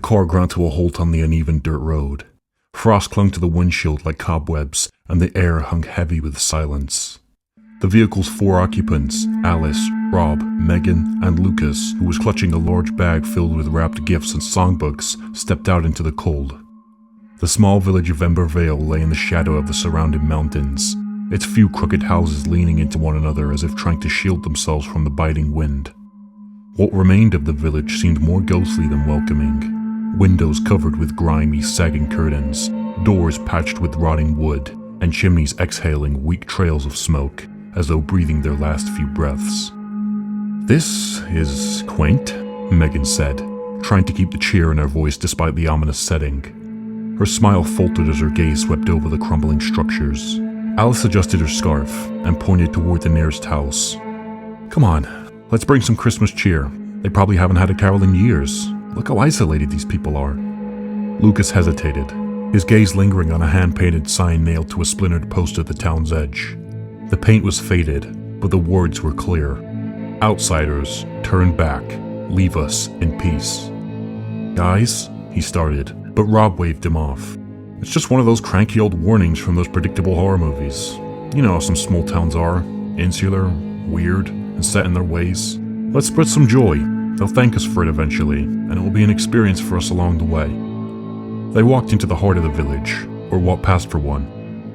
car ground to a halt on the uneven dirt road. Frost clung to the windshield like cobwebs, and the air hung heavy with silence. The vehicle's 4 occupants, Alice, Rob, Megan, and Lucas, who was clutching a large bag filled with wrapped gifts and songbooks, stepped out into the cold. The small village of Ember Vale lay in the shadow of the surrounding mountains, its few crooked houses leaning into one another as if trying to shield themselves from the biting wind. What remained of the village seemed more ghostly than welcoming. Windows covered with grimy, sagging curtains, doors patched with rotting wood, and chimneys exhaling weak trails of smoke, as though breathing their last few breaths. "This is quaint," Megan said, trying to keep the cheer in her voice despite the ominous setting. Her smile faltered as her gaze swept over the crumbling structures. Alice adjusted her scarf and pointed toward the nearest house. "Come on, let's bring some Christmas cheer. They probably haven't had a carol in years. Look how isolated these people are." Lucas hesitated, his gaze lingering on a hand-painted sign nailed to a splintered post at the town's edge. The paint was faded, but the words were clear. "Outsiders, turn back. Leave us in peace." "Guys," he started, but Rob waved him off. "It's just one of those cranky old warnings from those predictable horror movies. You know how some small towns are, insular, weird, and set in their ways. Let's spread some joy. They'll thank us for it eventually, and it will be an experience for us along the way." They walked into the heart of the village, or what passed for one.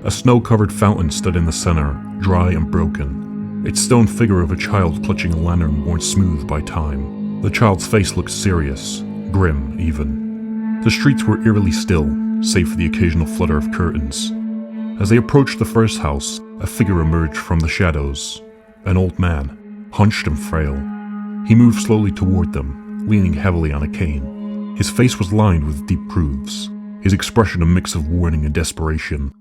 A snow-covered fountain stood in the center, dry and broken, its stone figure of a child clutching a lantern worn smooth by time. The child's face looked serious, grim even. The streets were eerily still, save for the occasional flutter of curtains. As they approached the first house, a figure emerged from the shadows. An old man, hunched and frail. He moved slowly toward them, leaning heavily on a cane. His face was lined with deep grooves, his expression a mix of warning and desperation.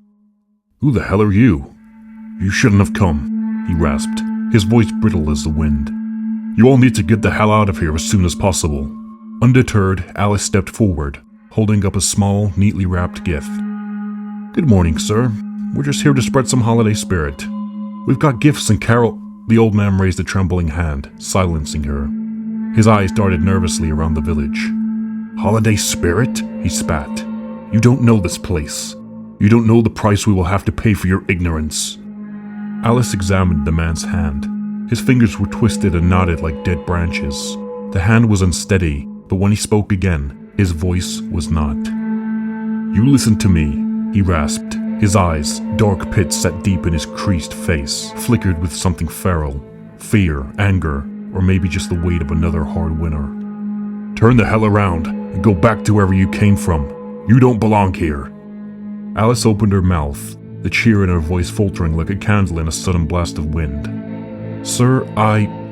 "Who the hell are you? You shouldn't have come," he rasped, his voice brittle as the wind. "You all need to get the hell out of here as soon as possible." Undeterred, Alice stepped forward, holding up a small, neatly wrapped gift. "Good morning, sir. We're just here to spread some holiday spirit. We've got gifts and carol—" The old man raised a trembling hand, silencing her. His eyes darted nervously around the village. "Holiday spirit?" he spat. "You don't know this place. You don't know the price we will have to pay for your ignorance." Alice examined the man's hand. His fingers were twisted and knotted like dead branches. The hand was unsteady, but when he spoke again, his voice was not. "You listen to me," he rasped. His eyes, dark pits set deep in his creased face, flickered with something feral. Fear, anger, or maybe just the weight of another hard winter. "Turn the hell around and go back to wherever you came from. You don't belong here." Alice opened her mouth, the cheer in her voice faltering like a candle in a sudden blast of wind. "Sir,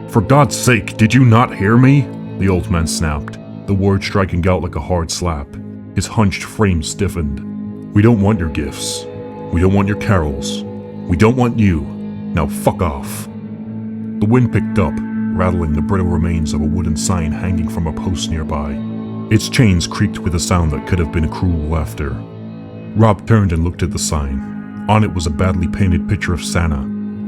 For God's sake, did you not hear me?" the old man snapped, the word striking out like a hard slap. His hunched frame stiffened. "We don't want your gifts. We don't want your carols. We don't want you. Now fuck off." The wind picked up, rattling the brittle remains of a wooden sign hanging from a post nearby. Its chains creaked with a sound that could have been cruel laughter. Rob turned and looked at the sign. On it was a badly painted picture of Santa,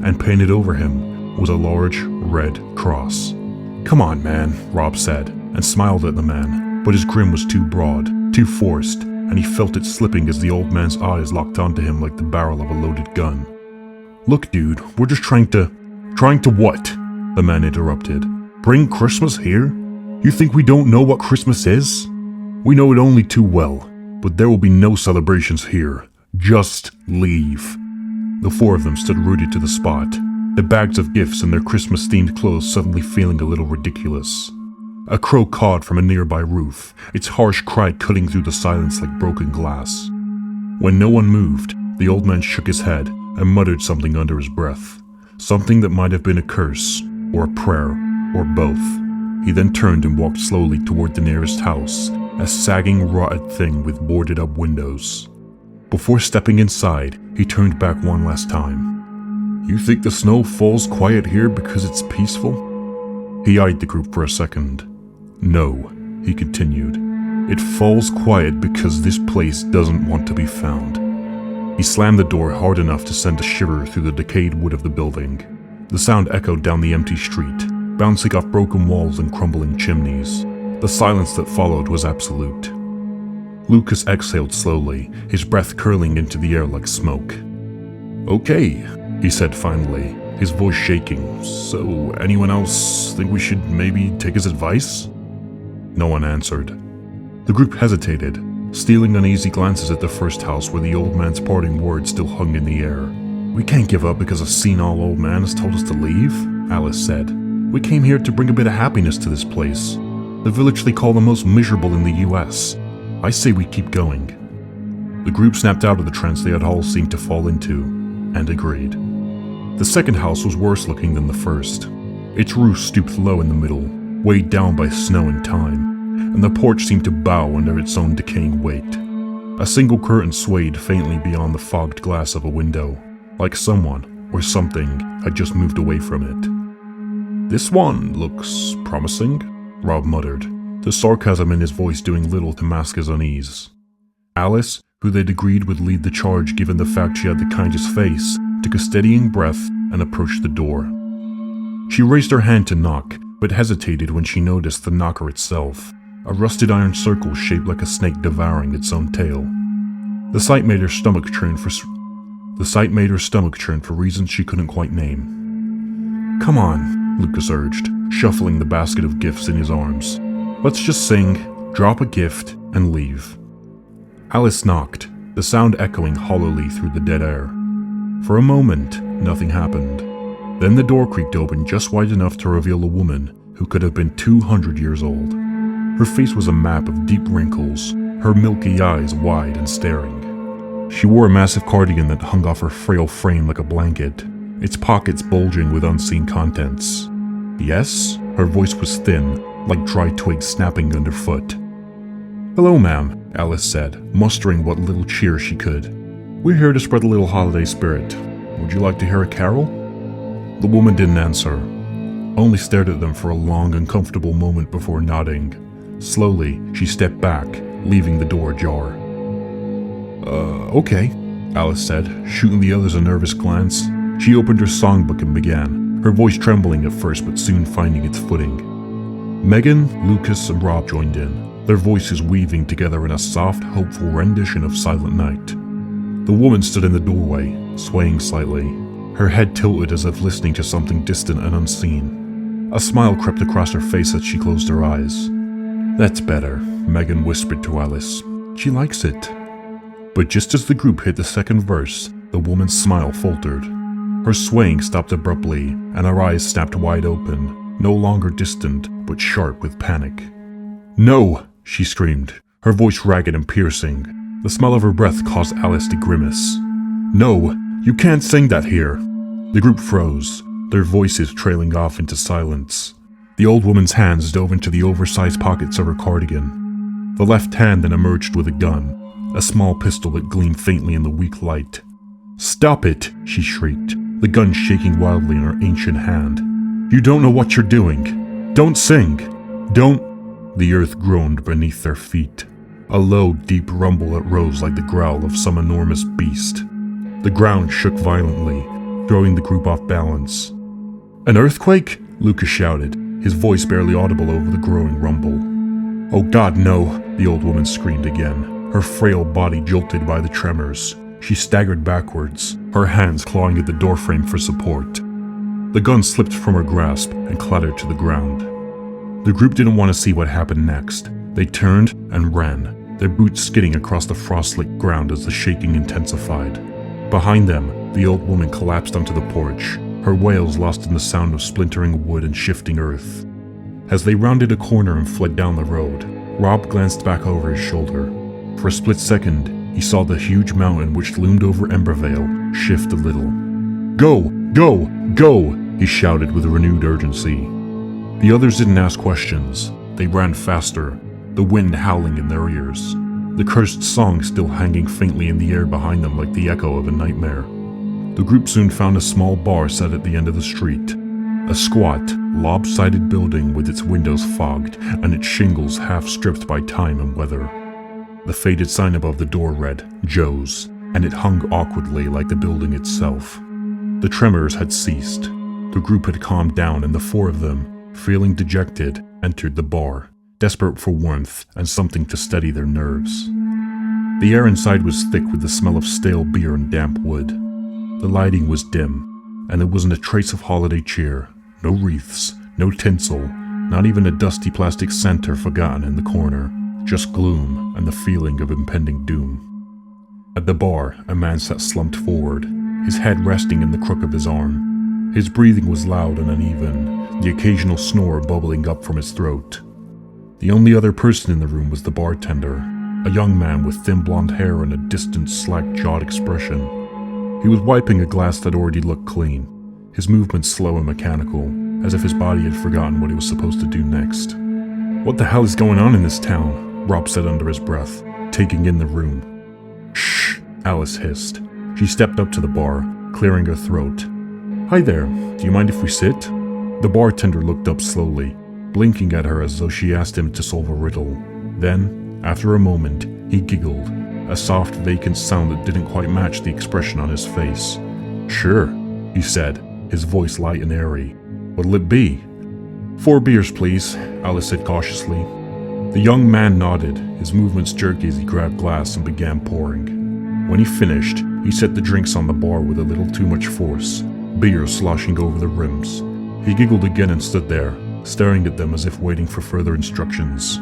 and painted over him was a large, red cross. "Come on, man," Rob said, and smiled at the man, but his grin was too broad, too forced, and he felt it slipping as the old man's eyes locked onto him like the barrel of a loaded gun. "Look, dude, we're just trying to..." "Trying to what?" the man interrupted. "Bring Christmas here? You think we don't know what Christmas is? We know it only too well, but there will be no celebrations here. Just leave." The 4 of them stood rooted to the spot, the bags of gifts and their Christmas-themed clothes suddenly feeling a little ridiculous. A crow cawed from a nearby roof, its harsh cry cutting through the silence like broken glass. When no one moved, the old man shook his head and muttered something under his breath, something that might have been a curse, or a prayer, or both. He then turned and walked slowly toward the nearest house, a sagging, rotted thing with boarded-up windows. Before stepping inside, he turned back one last time. "You think the snow falls quiet here because it's peaceful?" He eyed the group for a second. "No," he continued. "It falls quiet because this place doesn't want to be found." He slammed the door hard enough to send a shiver through the decayed wood of the building. The sound echoed down the empty street, bouncing off broken walls and crumbling chimneys. The silence that followed was absolute. Lucas exhaled slowly, his breath curling into the air like smoke. "Okay," he said finally, his voice shaking. "So, anyone else think we should maybe take his advice?" No one answered. The group hesitated, stealing uneasy glances at the first house where the old man's parting words still hung in the air. "We can't give up because a senile old man has told us to leave," Alice said. "We came here to bring a bit of happiness to this place. The village they call the most miserable in the US. I say we keep going." The group snapped out of the trance they had all seemed to fall into, and agreed. The second house was worse looking than the first. Its roof stooped low in the middle, weighed down by snow and time, and the porch seemed to bow under its own decaying weight. A single curtain swayed faintly beyond the fogged glass of a window, like someone or something had just moved away from it. "This one looks promising," Rob muttered, the sarcasm in his voice doing little to mask his unease. Alice, who they'd agreed would lead the charge given the fact she had the kindest face, took a steadying breath and approached the door. She raised her hand to knock, but hesitated when she noticed the knocker itself, a rusted iron circle shaped like a snake devouring its own tail. The sight made her stomach churn for reasons she couldn't quite name. "Come on," Lucas urged, shuffling the basket of gifts in his arms. "Let's just sing, drop a gift, and leave." Alice knocked, the sound echoing hollowly through the dead air. For a moment, nothing happened. Then the door creaked open just wide enough to reveal a woman who could have been 200 years old. Her face was a map of deep wrinkles, her milky eyes wide and staring. She wore a massive cardigan that hung off her frail frame like a blanket, its pockets bulging with unseen contents. "Yes?" Her voice was thin, like dry twigs snapping underfoot. "Hello, ma'am," Alice said, mustering what little cheer she could. "We're here to spread a little holiday spirit. Would you like to hear a carol?" The woman didn't answer, only stared at them for a long, uncomfortable moment before nodding. Slowly, she stepped back, leaving the door ajar. Okay, Alice said, shooting the others a nervous glance. She opened her songbook and began, her voice trembling at first but soon finding its footing. Megan, Lucas, and Rob joined in, their voices weaving together in a soft, hopeful rendition of Silent Night. The woman stood in the doorway, swaying slightly, her head tilted as if listening to something distant and unseen. A smile crept across her face as she closed her eyes. "That's better," Megan whispered to Alice. "She likes it." But just as the group hit the second verse, the woman's smile faltered. Her swaying stopped abruptly, and her eyes snapped wide open, no longer distant, but sharp with panic. "No!" she screamed, her voice ragged and piercing. The smell of her breath caused Alice to grimace. "No! You can't sing that here!" The group froze, their voices trailing off into silence. The old woman's hands dove into the oversized pockets of her cardigan. The left hand then emerged with a gun, a small pistol that gleamed faintly in the weak light. "Stop it!" she shrieked, the gun shaking wildly in her ancient hand. "You don't know what you're doing! Don't sing! Don't—" The earth groaned beneath their feet, a low, deep rumble that rose like the growl of some enormous beast. The ground shook violently, throwing the group off balance. "An earthquake?" Lucas shouted, his voice barely audible over the growing rumble. "Oh God, no!" the old woman screamed again, her frail body jolted by the tremors. She staggered backwards, her hands clawing at the doorframe for support. The gun slipped from her grasp and clattered to the ground. The group didn't want to see what happened next. They turned and ran, their boots skidding across the frost-licked ground as the shaking intensified. Behind them, the old woman collapsed onto the porch, her wails lost in the sound of splintering wood and shifting earth. As they rounded a corner and fled down the road, Rob glanced back over his shoulder. For a split second, he saw the huge mountain which loomed over Embervale shift a little. "Go! Go! Go!" he shouted with renewed urgency. The others didn't ask questions. They ran faster, the wind howling in their ears, the cursed song still hanging faintly in the air behind them like the echo of a nightmare. The group soon found a small bar set at the end of the street. A squat, lopsided building with its windows fogged and its shingles half stripped by time and weather. The faded sign above the door read, "Joe's," and it hung awkwardly like the building itself. The tremors had ceased. The group had calmed down and the four of them, feeling dejected, entered the bar, desperate for warmth and something to steady their nerves. The air inside was thick with the smell of stale beer and damp wood. The lighting was dim, and there wasn't a trace of holiday cheer. No wreaths, no tinsel, not even a dusty plastic center forgotten in the corner. Just gloom and the feeling of impending doom. At the bar, a man sat slumped forward, his head resting in the crook of his arm. His breathing was loud and uneven, the occasional snore bubbling up from his throat. The only other person in the room was the bartender, a young man with thin blonde hair and a distant, slack-jawed expression. He was wiping a glass that already looked clean, his movements slow and mechanical, as if his body had forgotten what he was supposed to do next. "What the hell is going on in this town?" Rob said under his breath, taking in the room. "Shh," Alice hissed. She stepped up to the bar, clearing her throat. "Hi there, do you mind if we sit?" The bartender looked up slowly, blinking at her as though she asked him to solve a riddle. Then, after a moment, he giggled, a soft, vacant sound that didn't quite match the expression on his face. "Sure," he said, his voice light and airy. "What'll it be?" "4 beers, please," Alice said cautiously. The young man nodded, his movements jerky as he grabbed glass and began pouring. When he finished, he set the drinks on the bar with a little too much force, beer sloshing over the rims. He giggled again and stood there, staring at them as if waiting for further instructions.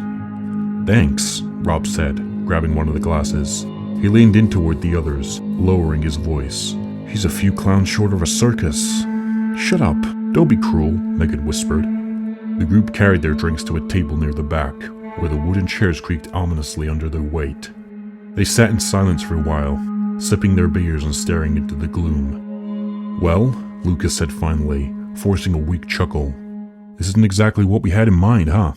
"Thanks," Rob said, grabbing one of the glasses. He leaned in toward the others, lowering his voice. "She's a few clowns short of a circus." "Shut up, don't be cruel," Megan whispered. The group carried their drinks to a table near the back, where the wooden chairs creaked ominously under their weight. They sat in silence for a while, sipping their beers and staring into the gloom. "Well," Lucas said finally, forcing a weak chuckle. "This isn't exactly what we had in mind, huh?"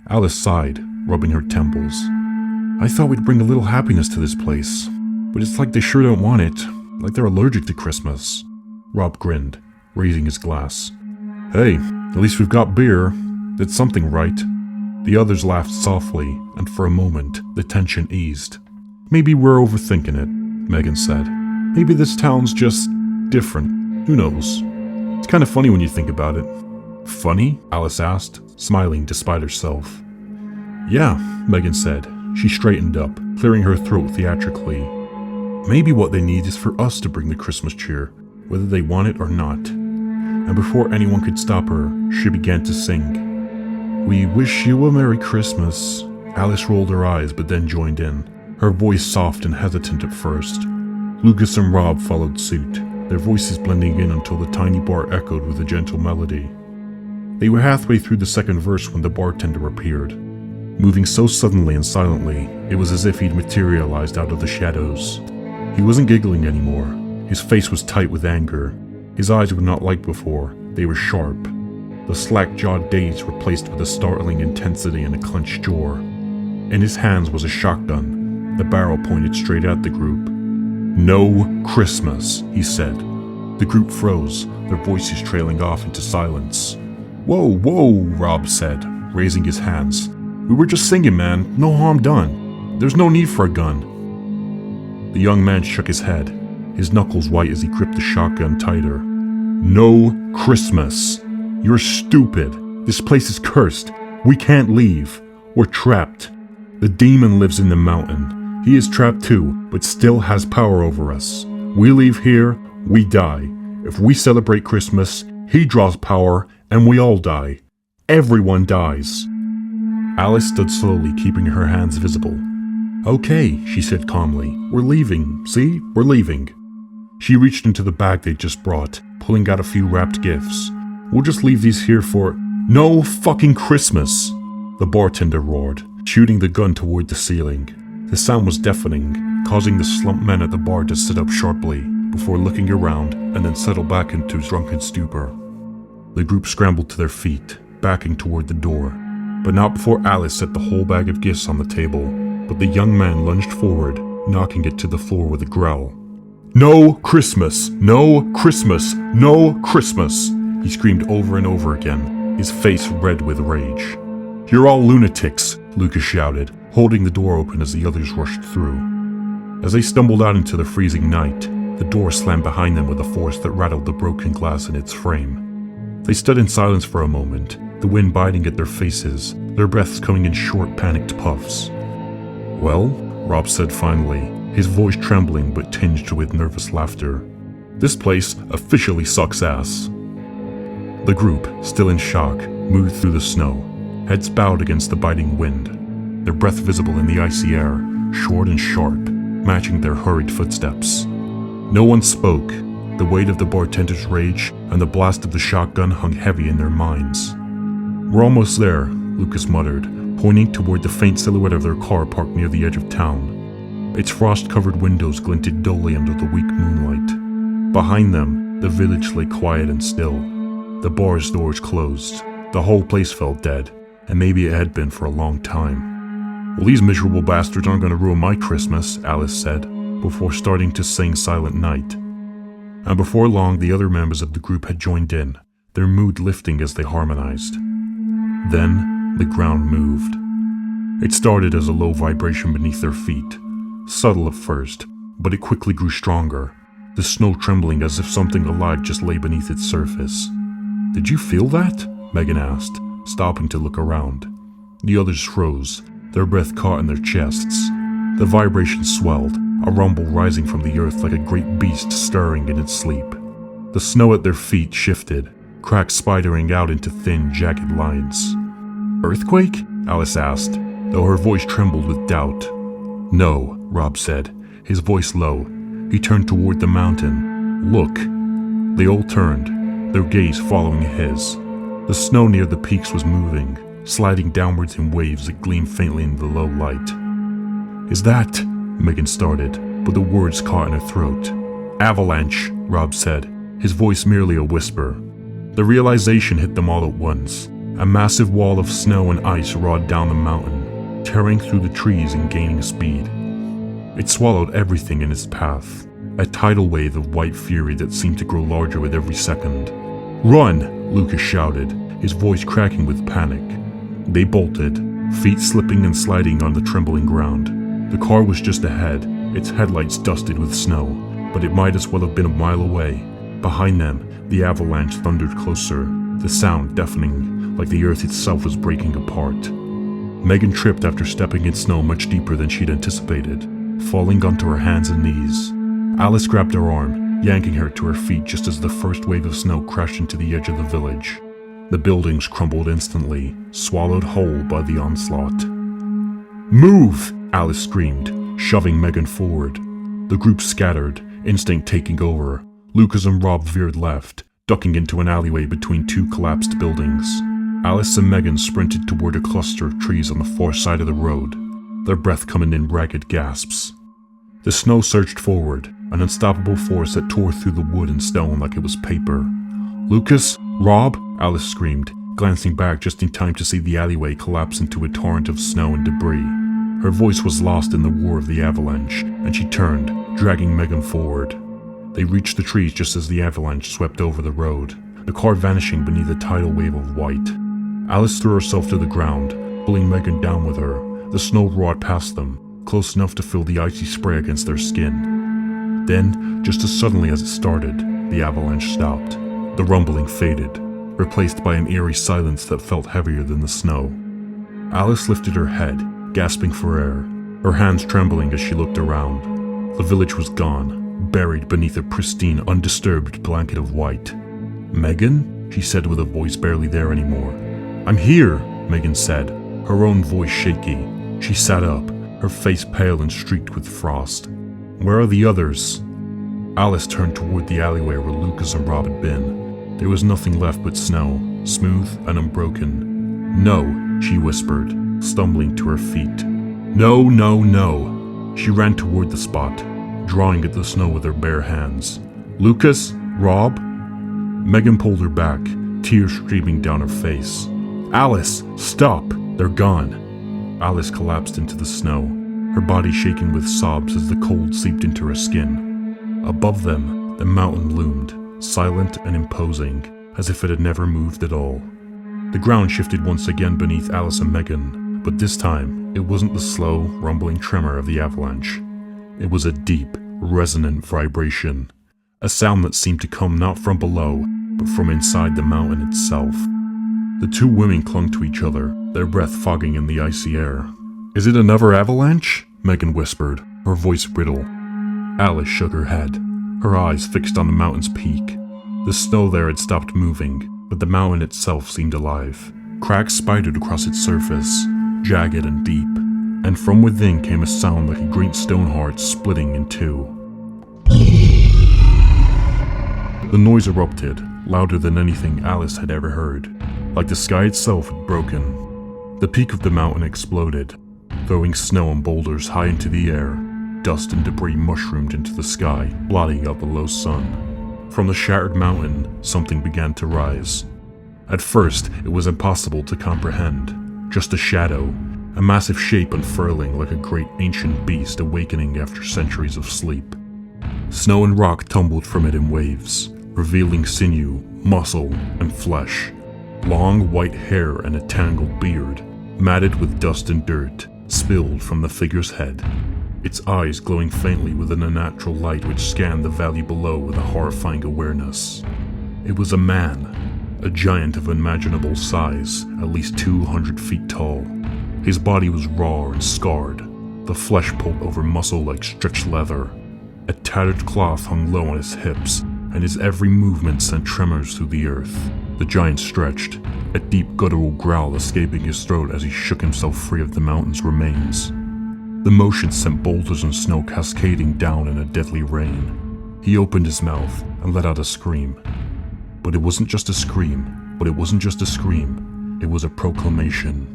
Alice sighed, rubbing her temples. "I thought we'd bring a little happiness to this place, but it's like they sure don't want it, like they're allergic to Christmas." Rob grinned, raising his glass. "Hey, at least we've got beer. That's something, right?" The others laughed softly, and for a moment, the tension eased. "Maybe we're overthinking it," Megan said. "Maybe this town's just different. Who knows? It's kind of funny when you think about it." "Funny?" Alice asked, smiling despite herself. "Yeah," Megan said. She straightened up, clearing her throat theatrically. "Maybe what they need is for us to bring the Christmas cheer, whether they want it or not." And before anyone could stop her, she began to sing. "We wish you a Merry Christmas." Alice rolled her eyes but then joined in, her voice soft and hesitant at first. Lucas and Rob followed suit, their voices blending in until the tiny bar echoed with a gentle melody. They were halfway through the second verse when the bartender appeared. Moving so suddenly and silently, it was as if he'd materialized out of the shadows. He wasn't giggling anymore. His face was tight with anger. His eyes were not like before, they were sharp. The slack-jawed daze replaced with a startling intensity and a clenched jaw. In his hands was a shotgun, the barrel pointed straight at the group. "No Christmas," he said. The group froze, their voices trailing off into silence. "Whoa, whoa," Rob said, raising his hands. "We were just singing, man. No harm done. There's no need for a gun." The young man shook his head, his knuckles white as he gripped the shotgun tighter. "No Christmas. You're stupid. This place is cursed. We can't leave. We're trapped. The demon lives in the mountain. He is trapped too, but still has power over us. We leave here, we die. If we celebrate Christmas, he draws power, and we all die. Everyone dies." Alice stood slowly, keeping her hands visible. "Okay," she said calmly. "We're leaving. See? We're leaving." She reached into the bag they'd just brought, pulling out a few wrapped gifts. "We'll just leave these here for—" "No fucking Christmas!" the bartender roared, shooting the gun toward the ceiling. The sound was deafening, causing the slumped men at the bar to sit up sharply, before looking around and then settle back into drunken stupor. The group scrambled to their feet, backing toward the door, but not before Alice set the whole bag of gifts on the table, but the young man lunged forward, knocking it to the floor with a growl. "No Christmas! No Christmas! No Christmas!" he screamed over and over again, his face red with rage. "You're all lunatics!" Lucas shouted, holding the door open as the others rushed through. As they stumbled out into the freezing night, the door slammed behind them with a force that rattled the broken glass in its frame. They stood in silence for a moment, the wind biting at their faces, their breaths coming in short, panicked puffs. "Well," Rob said finally, his voice trembling but tinged with nervous laughter. "This place officially sucks ass." The group, still in shock, moved through the snow, heads bowed against the biting wind, their breath visible in the icy air, short and sharp, matching their hurried footsteps. No one spoke. The weight of the bartender's rage and the blast of the shotgun hung heavy in their minds. "We're almost there," Lucas muttered, pointing toward the faint silhouette of their car parked near the edge of town. Its frost-covered windows glinted dully under the weak moonlight. Behind them, the village lay quiet and still. The bar's doors closed. The whole place felt dead, and maybe it had been for a long time. "Well, these miserable bastards aren't going to ruin my Christmas," Alice said, before starting to sing Silent Night. And before long, the other members of the group had joined in, their mood lifting as they harmonized. Then, the ground moved. It started as a low vibration beneath their feet, subtle at first, but it quickly grew stronger, the snow trembling as if something alive just lay beneath its surface. "Did you feel that?" Megan asked, stopping to look around. The others froze, their breath caught in their chests. The vibration swelled, a rumble rising from the earth like a great beast stirring in its sleep. The snow at their feet shifted, cracks spidering out into thin, jagged lines. "Earthquake?" Alice asked, though her voice trembled with doubt. "No," Rob said, his voice low. He turned toward the mountain. "Look." They all turned, their gaze following his. The snow near the peaks was moving, sliding downwards in waves that gleamed faintly in the low light. "Is that—" Megan started, but the words caught in her throat. "Avalanche," Rob said, his voice merely a whisper. The realization hit them all at once. A massive wall of snow and ice roared down the mountain, tearing through the trees and gaining speed. It swallowed everything in its path, a tidal wave of white fury that seemed to grow larger with every second. "Run!" Lucas shouted, his voice cracking with panic. They bolted, feet slipping and sliding on the trembling ground. The car was just ahead, its headlights dusted with snow, but it might as well have been a mile away. Behind them, the avalanche thundered closer, the sound deafening, like the earth itself was breaking apart. Megan tripped after stepping in snow much deeper than she'd anticipated, falling onto her hands and knees. Alice grabbed her arm, yanking her to her feet just as the first wave of snow crashed into the edge of the village. The buildings crumbled instantly, swallowed whole by the onslaught. "Move!" Alice screamed, shoving Megan forward. The group scattered, instinct taking over. Lucas and Rob veered left, ducking into an alleyway between two collapsed buildings. Alice and Megan sprinted toward a cluster of trees on the far side of the road, their breath coming in ragged gasps. The snow surged forward, an unstoppable force that tore through the wood and stone like it was paper. "Lucas? Rob?" Alice screamed, glancing back just in time to see the alleyway collapse into a torrent of snow and debris. Her voice was lost in the roar of the avalanche, and she turned, dragging Megan forward. They reached the trees just as the avalanche swept over the road, the car vanishing beneath a tidal wave of white. Alice threw herself to the ground, pulling Megan down with her. The snow roared past them, close enough to feel the icy spray against their skin. Then, just as suddenly as it started, the avalanche stopped. The rumbling faded, replaced by an eerie silence that felt heavier than the snow. Alice lifted her head, gasping for air, her hands trembling as she looked around. The village was gone, buried beneath a pristine, undisturbed blanket of white. "Megan?" she said with a voice barely there anymore. "I'm here," Megan said, her own voice shaky. She sat up, her face pale and streaked with frost. "Where are the others?" Alice turned toward the alleyway where Lucas and Rob had been. There was nothing left but snow, smooth and unbroken. "No," she whispered, stumbling to her feet. "No, no, no." She ran toward the spot, drawing at the snow with her bare hands. "Lucas? Rob?" Megan pulled her back, tears streaming down her face. "Alice, stop! They're gone." Alice collapsed into the snow, her body shaking with sobs as the cold seeped into her skin. Above them, the mountain loomed, silent and imposing, as if it had never moved at all. The ground shifted once again beneath Alice and Megan, but this time, it wasn't the slow, rumbling tremor of the avalanche. It was a deep, resonant vibration, a sound that seemed to come not from below, but from inside the mountain itself. The two women clung to each other, their breath fogging in the icy air. "Is it another avalanche?" Megan whispered, her voice brittle. Alice shook her head, her eyes fixed on the mountain's peak. The snow there had stopped moving, but the mountain itself seemed alive. Cracks spidered across its surface, jagged and deep, and from within came a sound like a great stone heart splitting in two. The noise erupted, louder than anything Alice had ever heard, like the sky itself had broken. The peak of the mountain exploded, throwing snow and boulders high into the air. Dust and debris mushroomed into the sky, blotting out the low sun. From the shattered mountain, something began to rise. At first, it was impossible to comprehend. Just a shadow, a massive shape unfurling like a great ancient beast awakening after centuries of sleep. Snow and rock tumbled from it in waves, revealing sinew, muscle, and flesh. Long white hair and a tangled beard, matted with dust and dirt, spilled from the figure's head. Its eyes glowing faintly with an unnatural light which scanned the valley below with a horrifying awareness. It was a man, a giant of unimaginable size, at least 200 feet tall. His body was raw and scarred, the flesh pulled over muscle like stretched leather. A tattered cloth hung low on his hips, and his every movement sent tremors through the earth. The giant stretched, a deep guttural growl escaping his throat as he shook himself free of the mountain's remains. The motion sent boulders and snow cascading down in a deadly rain. He opened his mouth and let out a scream. But it wasn't just a scream. It was a proclamation.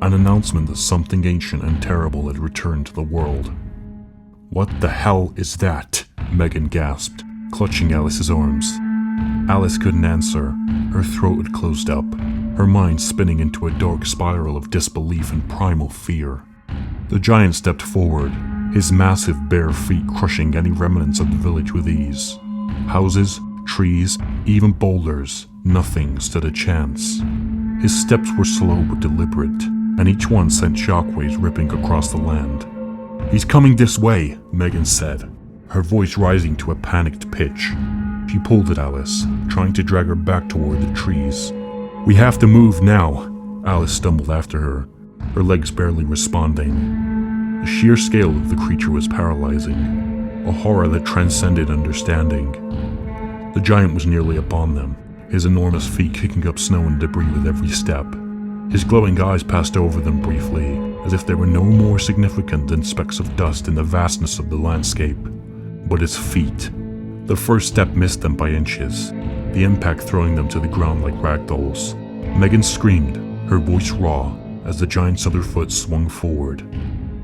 An announcement that something ancient and terrible had returned to the world. "What the hell is that?" Megan gasped, clutching Alice's arms. Alice couldn't answer. Her throat had closed up, her mind spinning into a dark spiral of disbelief and primal fear. The giant stepped forward, his massive bare feet crushing any remnants of the village with ease. Houses, trees, even boulders, nothing stood a chance. His steps were slow but deliberate, and each one sent shockwaves ripping across the land. "He's coming this way," Megan said, her voice rising to a panicked pitch. She pulled at Alice, trying to drag her back toward the trees. "We have to move now." Alice stumbled after her legs barely responding. The sheer scale of the creature was paralyzing, a horror that transcended understanding. The giant was nearly upon them, his enormous feet kicking up snow and debris with every step. His glowing eyes passed over them briefly, as if they were no more significant than specks of dust in the vastness of the landscape. But his feet. The first step missed them by inches, the impact throwing them to the ground like ragdolls. Megan screamed, her voice raw, as the giant's other foot swung forward.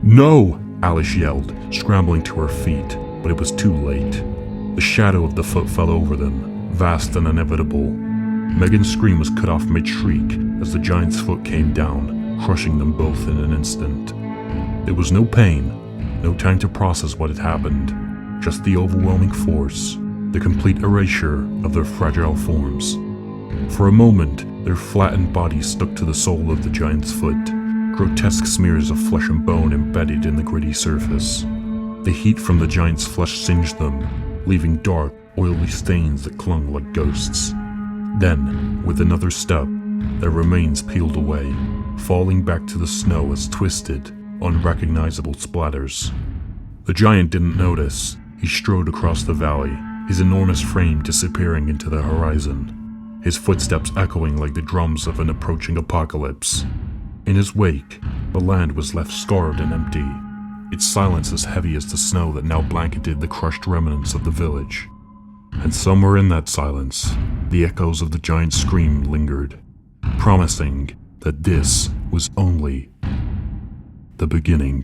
"No!" Alice yelled, scrambling to her feet, but it was too late. The shadow of the foot fell over them, vast and inevitable. Megan's scream was cut off mid-shriek as the giant's foot came down, crushing them both in an instant. There was no pain, no time to process what had happened, just the overwhelming force, the complete erasure of their fragile forms. For a moment, their flattened bodies stuck to the sole of the giant's foot, grotesque smears of flesh and bone embedded in the gritty surface. The heat from the giant's flesh singed them, leaving dark, oily stains that clung like ghosts. Then, with another step, their remains peeled away, falling back to the snow as twisted, unrecognizable splatters. The giant didn't notice. He strode across the valley, his enormous frame disappearing into the horizon, his footsteps echoing like the drums of an approaching apocalypse. In his wake, the land was left scarred and empty, its silence as heavy as the snow that now blanketed the crushed remnants of the village. And somewhere in that silence, the echoes of the giant's scream lingered, promising that this was only the beginning.